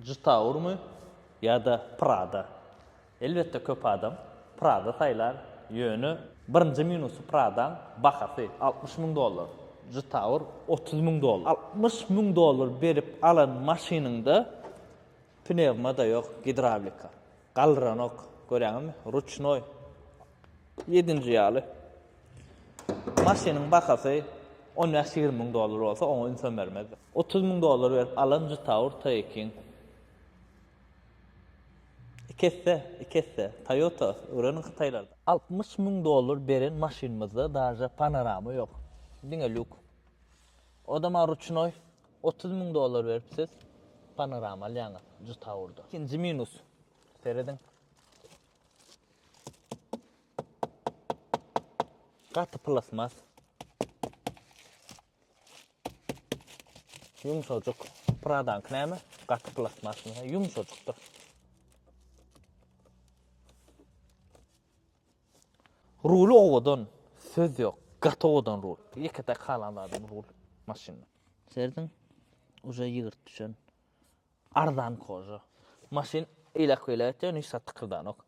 Jitaur mu ya da Prada? Elbette köp adam Prada saylar yönü birinci minusu Prada'nın bahası $60,000. Jitaur $30,000. $60,000 berip alan maşininde pnevma da yok, hidravlika. Qalranok, görýäňmi? Ruchnoy. 7-nji ýaly. Maşynyň bahasy $10,000 bolsa, oňa insan bermez. $30,000 berip alan Jitaur Taycan. İkesse Toyota örenin Xitaylarda. $60,000 beren maşynymyzda daja panorama yok. Diňe luk. Odama Ruchnoy $30,000 beripsiz panorama ýaňy Jitaurda. İkinji minus. Seredin. Gaty plasmas. Yumşacık. Prada'nın näme? Gaty plasmas. Yumşacykdyr. Rulu owadan söz yok. Gaty owadan rul. Ýekide kalanlardan rul maşyna. Seredin. Uja ýygyrt düşen. Arzan koja. Maşyn ilak-ilak ni satykyrdanok.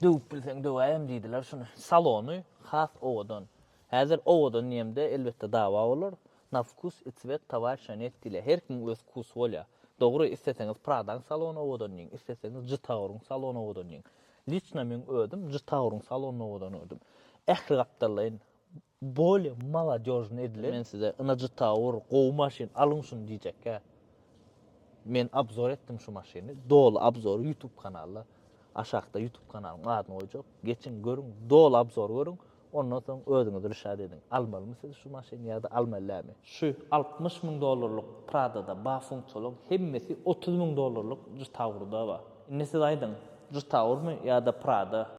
Döwüp bilseň döwäm diýdiler şunu. Salony has owadan. Häzir owadan ýemde elbetde dawa bolar. Na vkus i cvet tovar şanet dile. Her kim öz kus bolýa. Dogry isteseňiz Prada'nın salony owadan ýeň, isteseňiz Jitaur'un salony owadan ýeň. Liçna men ödüm Jitaur'un salony owadan ödüm. Ähli gapdalyň bolý maladёжny ediler. Men size ina Jitaur gowy maşyn alyň şunu diýjek. Men abzor etdim şu maşyny. Dol abzor YouTube kanaly. Aşağıda YouTube kanalyň adyny goýjak. Geçin görüň, dol abzor görüň. Ondan soň özüňiz rüşad edin. Almalymysyz şu maşyny ýa-da almalymy? Şu $60,000 Prada'da ba funksional hemmesi $30,000 Jitaur'da bar. Nesi aýdyň? Jitaur mu ýa-da Prada?